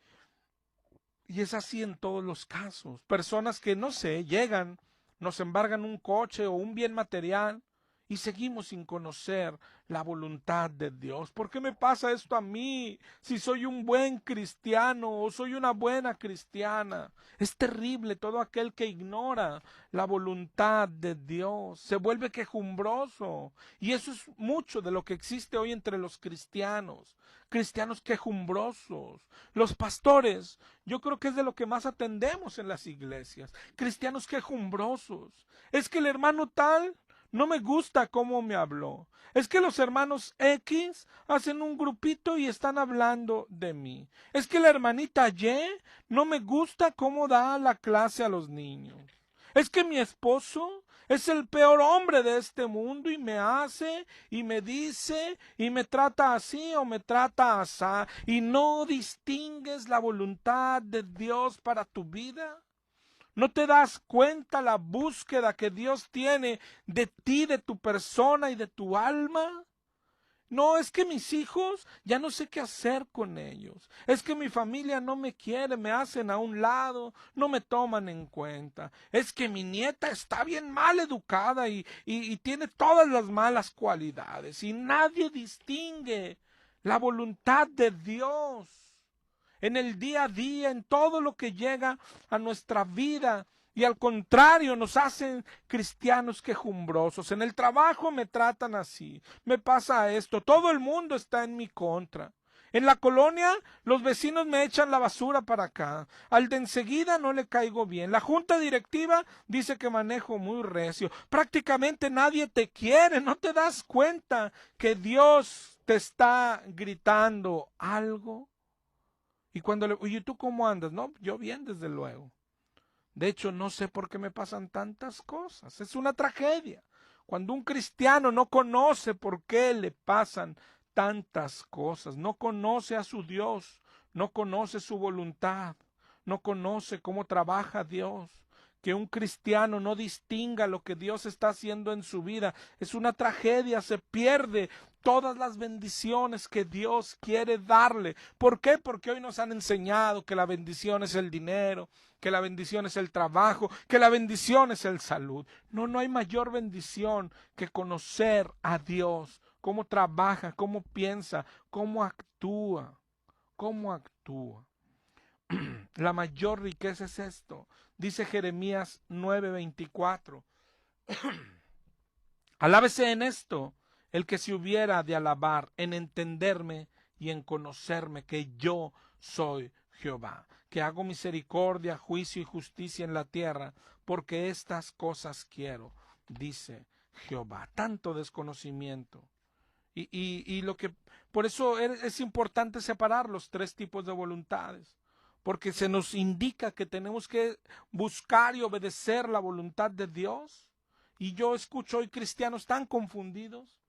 Y es así en todos los casos. Personas que, no sé, llegan, nos embargan un coche o un bien material y seguimos sin conocer la voluntad de Dios. ¿Por qué me pasa esto a mí si soy un buen cristiano o soy una buena cristiana? Es terrible todo aquel que ignora la voluntad de Dios. Se vuelve quejumbroso. Y eso es mucho de lo que existe hoy entre los cristianos. Cristianos quejumbrosos. Los pastores, yo creo que es de lo que más atendemos en las iglesias. Cristianos quejumbrosos. Es que el hermano tal no me gusta cómo me habló. Es que los hermanos X hacen un grupito y están hablando de mí. Es que la hermanita Y no me gusta cómo da la clase a los niños. Es que mi esposo es el peor hombre de este mundo y me hace y me dice y me trata así o me trata asá, y no distingues la voluntad de Dios para tu vida. ¿No te das cuenta la búsqueda que Dios tiene de ti, de tu persona y de tu alma? No, es que mis hijos ya no sé qué hacer con ellos. Es que mi familia no me quiere, me hacen a un lado, no me toman en cuenta. Es que mi nieta está bien mal educada y tiene todas las malas cualidades y nadie distingue la voluntad de Dios en el día a día, en todo lo que llega a nuestra vida. Y al contrario, nos hacen cristianos quejumbrosos. En el trabajo me tratan así, me pasa esto, todo el mundo está en mi contra. En la colonia, los vecinos me echan la basura para acá. Al de enseguida no le caigo bien. La junta directiva dice que manejo muy recio. Prácticamente nadie te quiere. ¿No te das cuenta que Dios te está gritando algo? Y cuando le, oye, ¿tú cómo andas? No, yo bien, desde luego. De hecho, no sé por qué me pasan tantas cosas. Es una tragedia. Cuando un cristiano no conoce por qué le pasan tantas cosas, no conoce a su Dios, no conoce su voluntad, no conoce cómo trabaja Dios, que un cristiano no distinga lo que Dios está haciendo en su vida, es una tragedia, se pierde todas las bendiciones que Dios quiere darle. ¿Por qué? Porque hoy nos han enseñado que la bendición es el dinero, que la bendición es el trabajo, que la bendición es el salud. No, no hay mayor bendición que conocer a Dios, cómo trabaja, cómo piensa, cómo actúa, cómo actúa. La mayor riqueza es esto. Dice Jeremías 9:24. Alábese en esto el que se hubiera de alabar, en entenderme y en conocerme, que yo soy Jehová, que hago misericordia, juicio y justicia en la tierra, porque estas cosas quiero, dice Jehová. Tanto desconocimiento. Y lo que, por eso es importante separar los tres tipos de voluntades, porque se nos indica que tenemos que buscar y obedecer la voluntad de Dios. Y yo escucho hoy cristianos tan confundidos,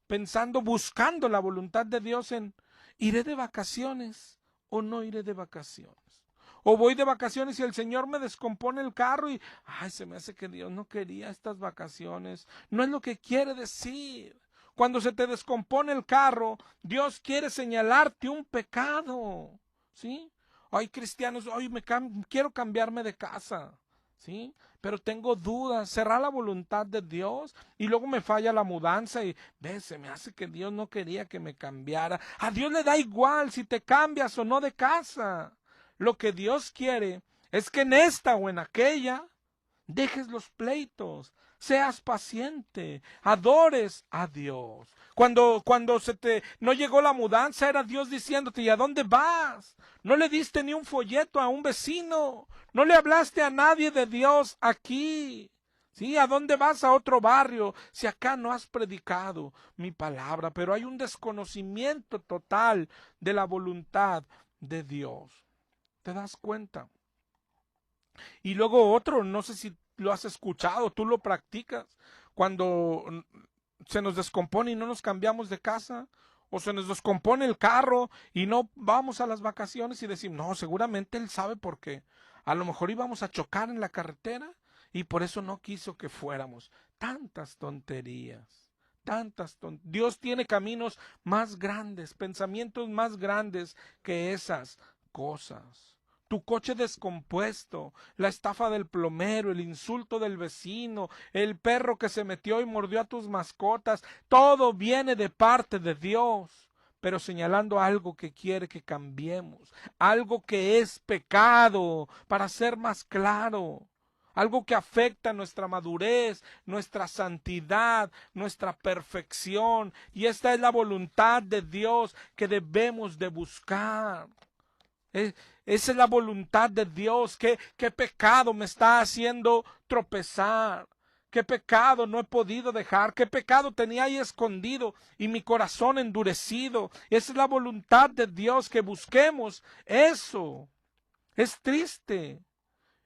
pensando, buscando la voluntad de Dios en, ¿iré de vacaciones o no iré de vacaciones? O voy de vacaciones y el Señor me descompone el carro y, ay, se me hace que Dios no quería estas vacaciones. No es lo que quiere decir. Cuando se te descompone el carro, Dios quiere señalarte un pecado, ¿sí? Hay cristianos, hoy quiero cambiarme de casa, ¿sí? Pero tengo dudas, ¿será la voluntad de Dios? Y luego me falla la mudanza y, se me hace que Dios no quería que me cambiara. A Dios le da igual si te cambias o no de casa. Lo que Dios quiere es que en esta o en aquella dejes los pleitos, seas paciente, adores a Dios. Cuando no llegó la mudanza, era Dios diciéndote, ¿y a dónde vas? No le diste ni un folleto a un vecino, no le hablaste a nadie de Dios aquí. ¿Sí? ¿A dónde vas? A otro barrio, si acá no has predicado mi palabra, pero hay un desconocimiento total de la voluntad de Dios. ¿Te das cuenta? Y luego otro, no sé si lo has escuchado, tú lo practicas, cuando se nos descompone y no nos cambiamos de casa, o se nos descompone el carro y no vamos a las vacaciones y decimos, no, seguramente él sabe por qué. A lo mejor íbamos a chocar en la carretera y por eso no quiso que fuéramos. Tantas tonterías. Dios tiene caminos más grandes, pensamientos más grandes que esas cosas. Tu coche descompuesto, la estafa del plomero, el insulto del vecino, el perro que se metió y mordió a tus mascotas, todo viene de parte de Dios, pero señalando algo que quiere que cambiemos, algo que es pecado, para ser más claro. Algo que afecta nuestra madurez, nuestra santidad, nuestra perfección. Y esta es la voluntad de Dios que debemos de buscar. Esa es la voluntad de Dios. ¿Qué pecado me está haciendo tropezar? ¿Qué pecado no he podido dejar? ¿Qué pecado tenía ahí escondido y mi corazón endurecido? Esa es la voluntad de Dios, que busquemos eso. Es triste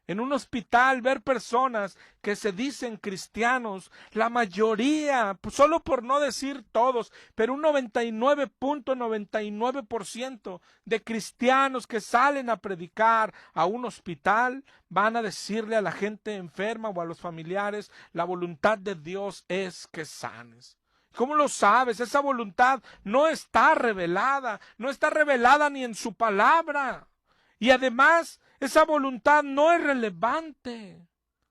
en un hospital ver personas que se dicen cristianos, la mayoría, solo por no decir todos, pero un 99.99% de cristianos que salen a predicar a un hospital van a decirle a la gente enferma o a los familiares, la voluntad de Dios es que sanes. ¿Cómo lo sabes? Esa voluntad no está revelada ni en su palabra. Y además, esa voluntad no es relevante,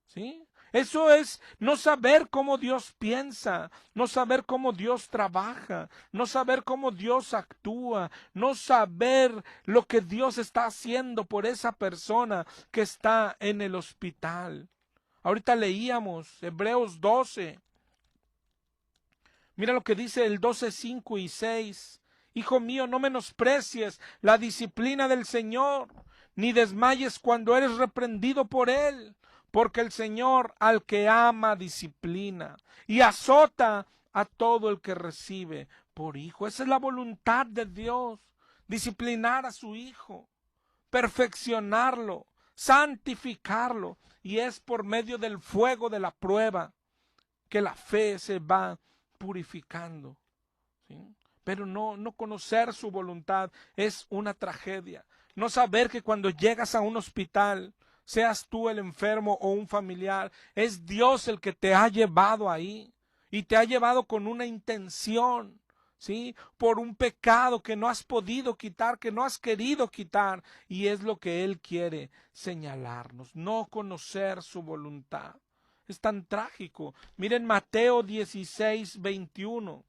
¿sí? Eso es no saber cómo Dios piensa, no saber cómo Dios trabaja, no saber cómo Dios actúa, no saber lo que Dios está haciendo por esa persona que está en el hospital. Ahorita leíamos Hebreos 12. Mira lo que dice el 12, 5 y 6. Hijo mío, no menosprecies la disciplina del Señor, ni desmayes cuando eres reprendido por Él, porque el Señor al que ama disciplina y azota a todo el que recibe por hijo. Esa es la voluntad de Dios, disciplinar a su hijo, perfeccionarlo, santificarlo. Y es por medio del fuego de la prueba que la fe se va purificando, ¿sí? Pero no conocer su voluntad es una tragedia. No saber que cuando llegas a un hospital, seas tú el enfermo o un familiar, es Dios el que te ha llevado ahí y te ha llevado con una intención, ¿sí? Por un pecado que no has podido quitar, que no has querido quitar, y es lo que Él quiere señalarnos, no conocer su voluntad. Es tan trágico. Miren Mateo 16, 21.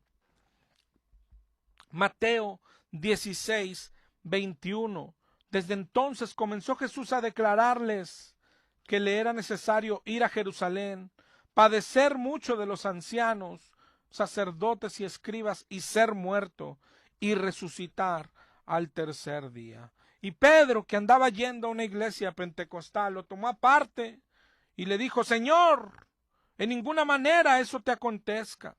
Mateo 16, 21. Desde entonces comenzó Jesús a declararles que le era necesario ir a Jerusalén, padecer mucho de los ancianos, sacerdotes y escribas, y ser muerto, y resucitar al tercer día. Y Pedro, que andaba yendo a una iglesia pentecostal, lo tomó aparte y le dijo: Señor, en ninguna manera eso te acontezca.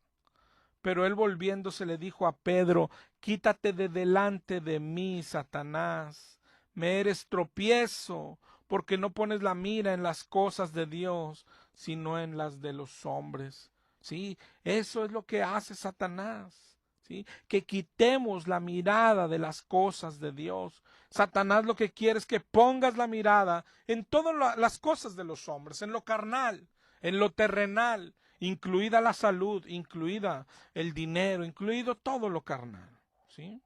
Pero él volviéndose le dijo a Pedro: quítate de delante de mí, Satanás, me eres tropiezo, porque no pones la mira en las cosas de Dios, sino en las de los hombres. Sí, eso es lo que hace Satanás. ¿Sí? Que quitemos la mirada de las cosas de Dios. Satanás lo que quiere es que pongas la mirada en todas las cosas de los hombres, en lo carnal, en lo terrenal, incluida la salud, incluida el dinero, incluido todo lo carnal, ¿sí?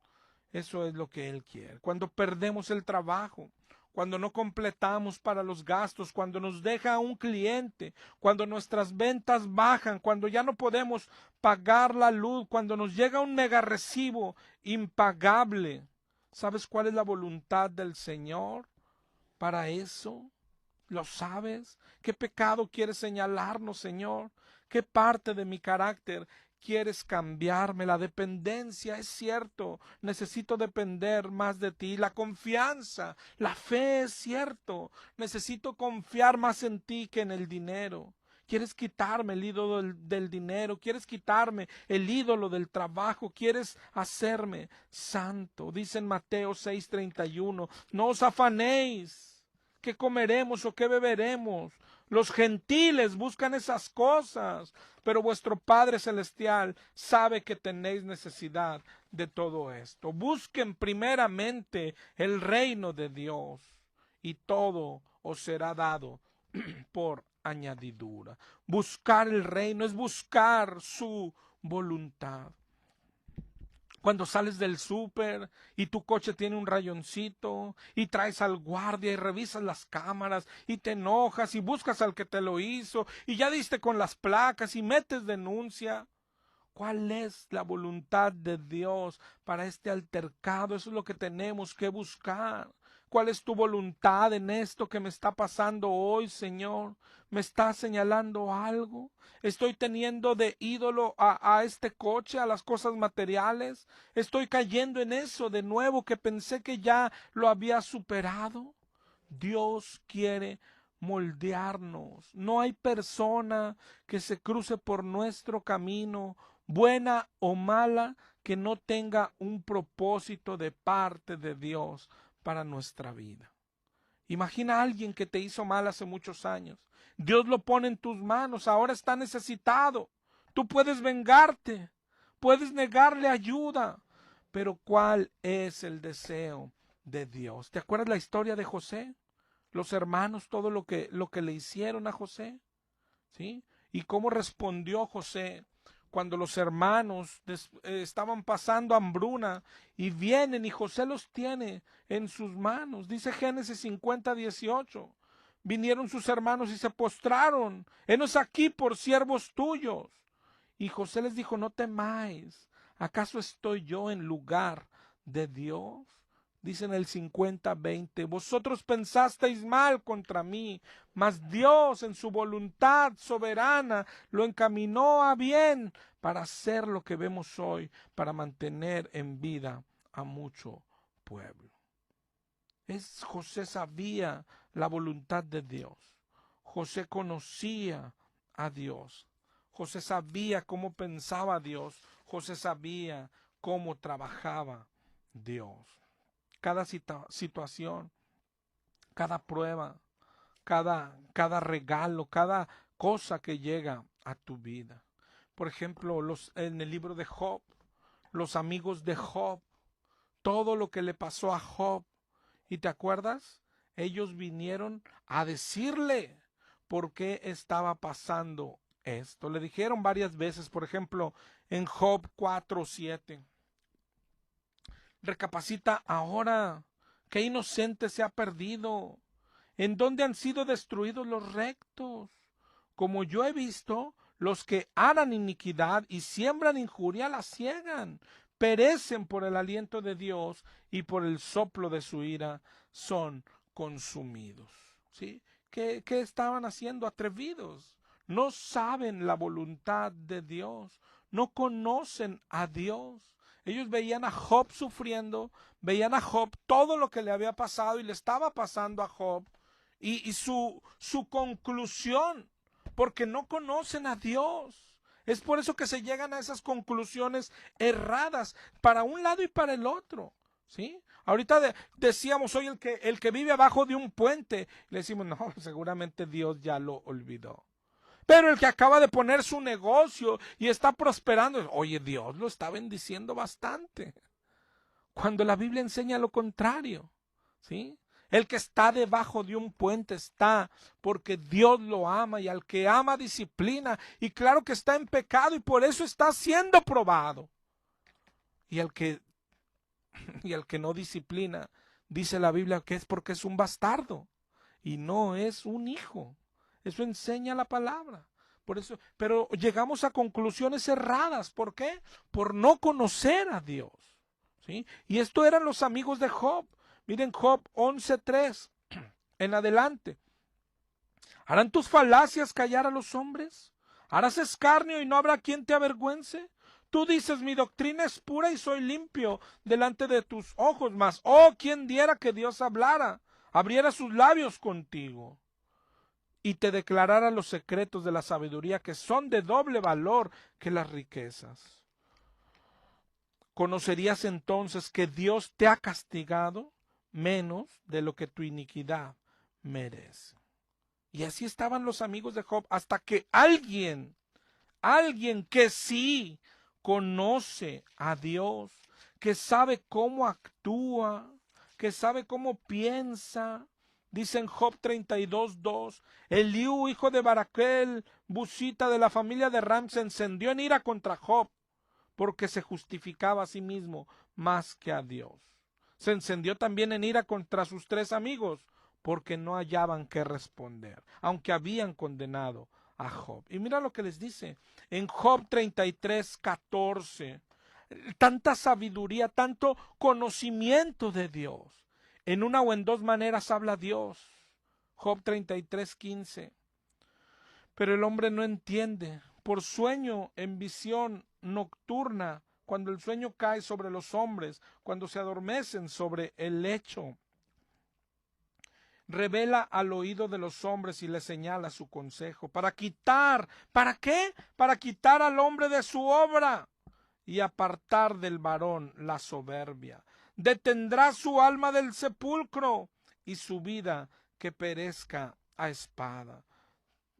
Eso es lo que Él quiere. Cuando perdemos el trabajo, cuando no completamos para los gastos, cuando nos deja un cliente, cuando nuestras ventas bajan, cuando ya no podemos pagar la luz, cuando nos llega un mega recibo impagable, ¿sabes cuál es la voluntad del Señor para eso? ¿Lo sabes? ¿Qué pecado quieres señalarnos, Señor? ¿Qué parte de mi carácter quieres cambiarme? La dependencia, es cierto, necesito depender más de ti. La confianza, la fe, es cierto, necesito confiar más en ti que en el dinero. Quieres quitarme el ídolo del dinero, quieres quitarme el ídolo del trabajo, quieres hacerme santo. Dice en Mateo 6:31, no os afanéis qué comeremos o qué beberemos. Los gentiles buscan esas cosas, pero vuestro Padre Celestial sabe que tenéis necesidad de todo esto. Busquen primeramente el reino de Dios y todo os será dado por añadidura. Buscar el reino es buscar su voluntad. Cuando sales del súper y tu coche tiene un rayoncito y traes al guardia y revisas las cámaras y te enojas y buscas al que te lo hizo y ya diste con las placas y metes denuncia. ¿Cuál es la voluntad de Dios para este altercado? Eso es lo que tenemos que buscar. ¿Cuál es tu voluntad en esto que me está pasando hoy, Señor? ¿Me está señalando algo? ¿Estoy teniendo de ídolo a este coche, a las cosas materiales? ¿Estoy cayendo en eso de nuevo que pensé que ya lo había superado? Dios quiere moldearnos. No hay persona que se cruce por nuestro camino, buena o mala, que no tenga un propósito de parte de Dios para nuestra vida. Imagina a alguien que te hizo mal hace muchos años. Dios lo pone en tus manos, ahora está necesitado. Tú puedes vengarte, puedes negarle ayuda, pero ¿cuál es el deseo de Dios? ¿Te acuerdas la historia de José? Los hermanos, todo lo que le hicieron a José, ¿sí? Y cómo respondió José cuando los hermanos estaban pasando hambruna y vienen y José los tiene en sus manos. Dice Génesis 50:18. Vinieron sus hermanos y se postraron. Henos aquí por siervos tuyos. Y José les dijo: no temáis, ¿acaso estoy yo en lugar de Dios? Dice en el 50:20, vosotros pensasteis mal contra mí, mas Dios en su voluntad soberana lo encaminó a bien para hacer lo que vemos hoy, para mantener en vida a mucho pueblo. José sabía la voluntad de Dios. José conocía a Dios. José sabía cómo pensaba Dios. José sabía cómo trabajaba Dios. Cada situación, cada prueba, cada regalo, cada cosa que llega a tu vida. Por ejemplo, en el libro de Job, los amigos de Job, todo lo que le pasó a Job. ¿Y te acuerdas? Ellos vinieron a decirle por qué estaba pasando esto. Le dijeron varias veces, por ejemplo, en Job 4:7. Recapacita ahora, qué inocente se ha perdido. ¿En dónde han sido destruidos los rectos? Como yo he visto, los que harán iniquidad y siembran injuria la ciegan. Perecen por el aliento de Dios y por el soplo de su ira son consumidos. ¿Sí? ¿Qué estaban haciendo? Atrevidos. No saben la voluntad de Dios. No conocen a Dios. Ellos veían a Job sufriendo, veían a Job todo lo que le había pasado y le estaba pasando a Job. Y su conclusión, porque no conocen a Dios. Es por eso que se llegan a esas conclusiones erradas para un lado y para el otro. ¿Sí? Ahorita decíamos hoy el que vive abajo de un puente, le decimos, no, seguramente Dios ya lo olvidó. Pero el que acaba de poner su negocio y está prosperando, oye, Dios lo está bendiciendo bastante. Cuando la Biblia enseña lo contrario, ¿sí? El que está debajo de un puente está porque Dios lo ama y al que ama disciplina y claro que está en pecado y por eso está siendo probado. Y el que no disciplina, dice la Biblia que es porque es un bastardo y no es un hijo. Eso enseña la palabra. Por eso, pero llegamos a conclusiones erradas. ¿Por qué? Por no conocer a Dios. ¿Sí? Y esto eran los amigos de Job. Miren Job 11:3 en adelante. ¿Harán tus falacias callar a los hombres? ¿Harás escarnio y no habrá quien te avergüence? Tú dices, mi doctrina es pura y soy limpio delante de tus ojos, mas, oh, quien diera que Dios hablara, abriera sus labios contigo y te declarara los secretos de la sabiduría que son de doble valor que las riquezas. ¿Conocerías entonces que Dios te ha castigado menos de lo que tu iniquidad merece? Y así estaban los amigos de Job hasta que alguien que sí conoce a Dios, que sabe cómo actúa, que sabe cómo piensa. Dice en Job 32:2, Eliú, hijo de Baraquel, busita de la familia de Ram, se encendió en ira contra Job, porque se justificaba a sí mismo más que a Dios. Se encendió también en ira contra sus 3 amigos, porque no hallaban qué responder, aunque habían condenado a Job. Y mira lo que les dice en Job 33:14. Tanta sabiduría, tanto conocimiento de Dios. En una o en dos maneras habla Dios. Job 33:15. Pero el hombre no entiende. Por sueño, en visión nocturna, cuando el sueño cae sobre los hombres, cuando se adormecen sobre el lecho, revela al oído de los hombres y le señala su consejo, para quitar, ¿para qué? Para quitar al hombre de su obra y apartar del varón la soberbia. Detendrá su alma del sepulcro y su vida que perezca a espada.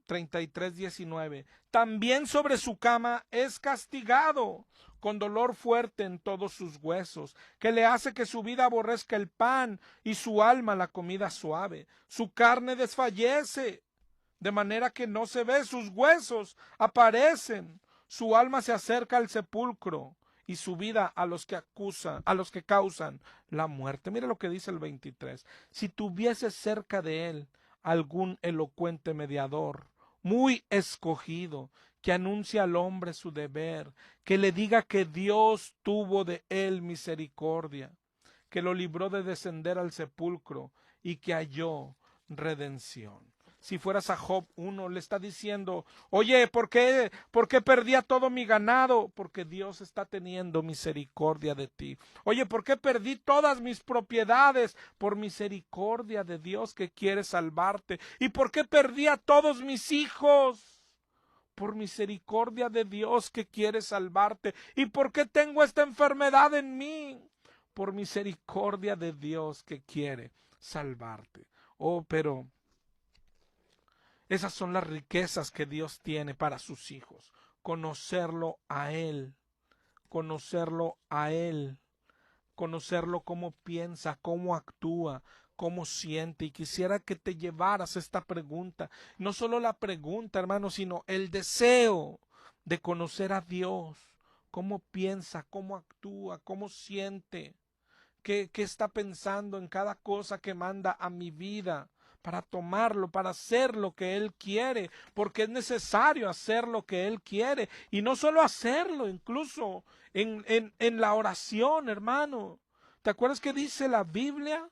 33:19. También sobre su cama es castigado, con dolor fuerte en todos sus huesos, que le hace que su vida aborrezca el pan y su alma la comida suave. Su carne desfallece, de manera que no se ve, sus huesos aparecen. Su alma se acerca al sepulcro y su vida a los que causan la muerte. Mira lo que dice el 23. Si tuviese cerca de él algún elocuente mediador, muy escogido, que anuncia al hombre su deber, que le diga que Dios tuvo de él misericordia, que lo libró de descender al sepulcro y que halló redención. Si fueras a Job 1, le está diciendo, oye, ¿por qué perdí todo mi ganado? Porque Dios está teniendo misericordia de ti. Oye, ¿por qué perdí todas mis propiedades? Por misericordia de Dios que quiere salvarte. ¿Y por qué perdí a todos mis hijos? Por misericordia de Dios que quiere salvarte. ¿Y por qué tengo esta enfermedad en mí? Por misericordia de Dios que quiere salvarte. Oh, pero Esas son las riquezas que Dios tiene para sus hijos. Conocerlo a Él, conocerlo a Él, conocerlo cómo piensa, cómo actúa, cómo siente. Y quisiera que te llevaras esta pregunta, no solo la pregunta, hermano, sino el deseo de conocer a Dios, cómo piensa, cómo actúa, cómo siente, qué está pensando en cada cosa que manda a mi vida, para tomarlo, para hacer lo que Él quiere, porque es necesario hacer lo que Él quiere, y no solo hacerlo, incluso en la oración, hermano. ¿Te acuerdas que dice la Biblia?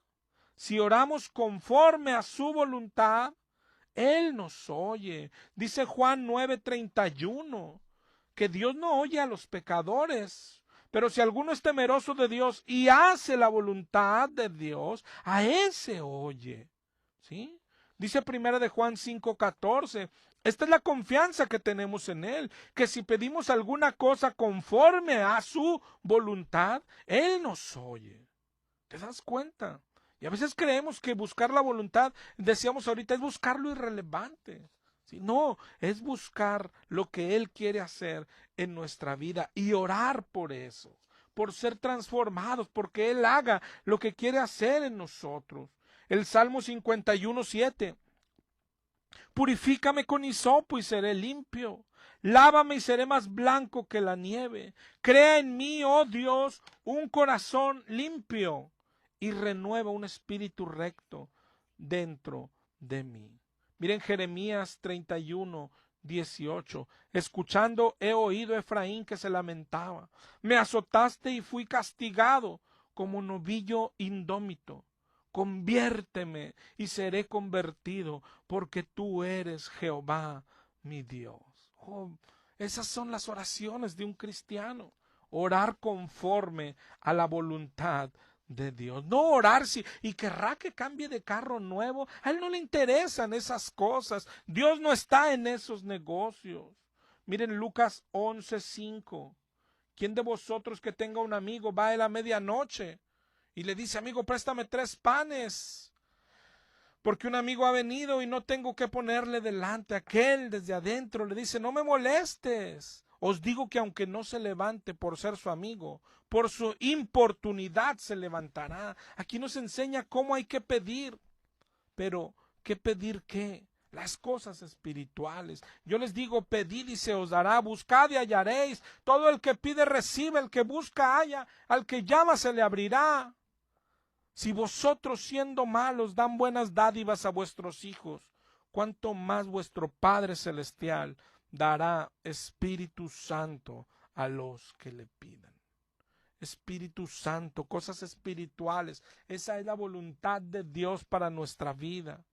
Si oramos conforme a su voluntad, Él nos oye. Dice Juan 9:31, que Dios no oye a los pecadores. Pero si alguno es temeroso de Dios y hace la voluntad de Dios, a ese oye. ¿Sí? Dice primera de Juan 5:14. Esta es la confianza que tenemos en Él, que si pedimos alguna cosa conforme a su voluntad, Él nos oye. ¿Te das cuenta? Y a veces creemos que buscar la voluntad, decíamos ahorita, es buscar lo irrelevante. ¿Sí? No, es buscar lo que Él quiere hacer en nuestra vida y orar por eso, por ser transformados, porque Él haga lo que quiere hacer en nosotros. El Salmo 51:7. Purifícame con hisopo y seré limpio. Lávame y seré más blanco que la nieve. Crea en mí, oh Dios, un corazón limpio y renueva un espíritu recto dentro de mí. Miren Jeremías 31:18. Escuchando he oído a Efraín que se lamentaba. Me azotaste y fui castigado como novillo indómito. Conviérteme y seré convertido, porque tú eres Jehová mi Dios. Oh, esas son las oraciones de un cristiano. Orar conforme a la voluntad de Dios. No orar y querrá que cambie de carro nuevo. A Él no le interesan esas cosas. Dios no está en esos negocios. Miren Lucas 11:5. ¿Quién de vosotros que tenga un amigo va a la medianoche y le dice, amigo, préstame 3 panes, porque un amigo ha venido y no tengo que ponerle delante? Aquel desde adentro le dice, no me molestes. Os digo que aunque no se levante por ser su amigo, por su importunidad se levantará. Aquí nos enseña cómo hay que pedir. Pero, ¿qué pedir qué? Las cosas espirituales. Yo les digo, pedid y se os dará, buscad y hallaréis. Todo el que pide recibe, el que busca halla, al que llama se le abrirá. Si vosotros siendo malos dan buenas dádivas a vuestros hijos, cuánto más vuestro Padre Celestial dará Espíritu Santo a los que le pidan. Espíritu Santo, cosas espirituales, esa es la voluntad de Dios para nuestra vida.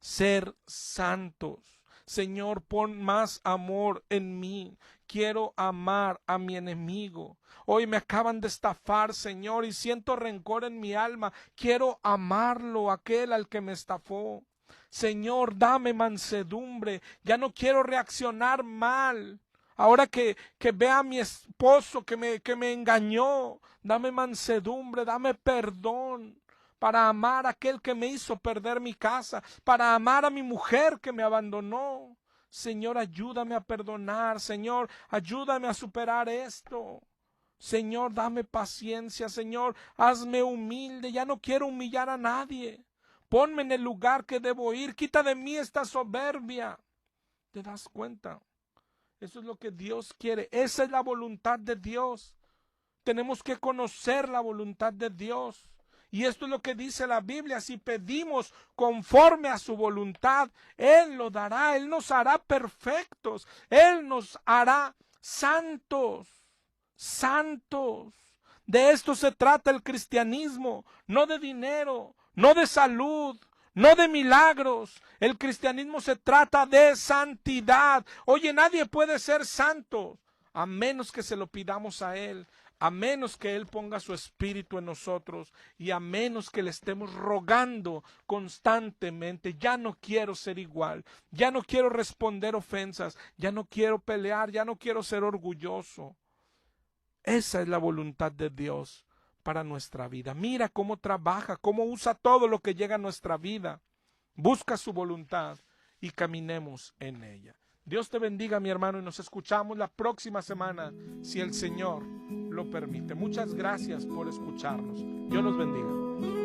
Ser santos. Señor, pon más amor en mí. Quiero amar a mi enemigo. Hoy me acaban de estafar, Señor, y siento rencor en mi alma. Quiero amarlo, aquel al que me estafó. Señor, dame mansedumbre. Ya no quiero reaccionar mal. Ahora que vea a mi esposo que me engañó, dame mansedumbre, dame perdón para amar a aquel que me hizo perder mi casa, para amar a mi mujer que me abandonó. Señor, ayúdame a perdonar. Señor, ayúdame a superar esto. Señor, dame paciencia. Señor, hazme humilde. Ya no quiero humillar a nadie. Ponme en el lugar que debo ir. Quita de mí esta soberbia. ¿Te das cuenta? Eso es lo que Dios quiere. Esa es la voluntad de Dios. Tenemos que conocer la voluntad de Dios. Y esto es lo que dice la Biblia. Si pedimos conforme a su voluntad, Él lo dará. Él nos hará perfectos. Él nos hará santos. Santos. De esto se trata el cristianismo. No de dinero, no de salud, no de milagros. El cristianismo se trata de santidad. Oye, nadie puede ser santo a menos que se lo pidamos a Él, a menos que Él ponga su espíritu en nosotros y a menos que le estemos rogando constantemente. Ya no quiero ser igual, ya no quiero responder ofensas, ya no quiero pelear, ya no quiero ser orgulloso. Esa es la voluntad de Dios para nuestra vida. Mira cómo trabaja, cómo usa todo lo que llega a nuestra vida. Busca su voluntad y caminemos en ella. Dios te bendiga, mi hermano, y nos escuchamos la próxima semana, si el Señor lo permite. Muchas gracias por escucharnos. Dios los bendiga.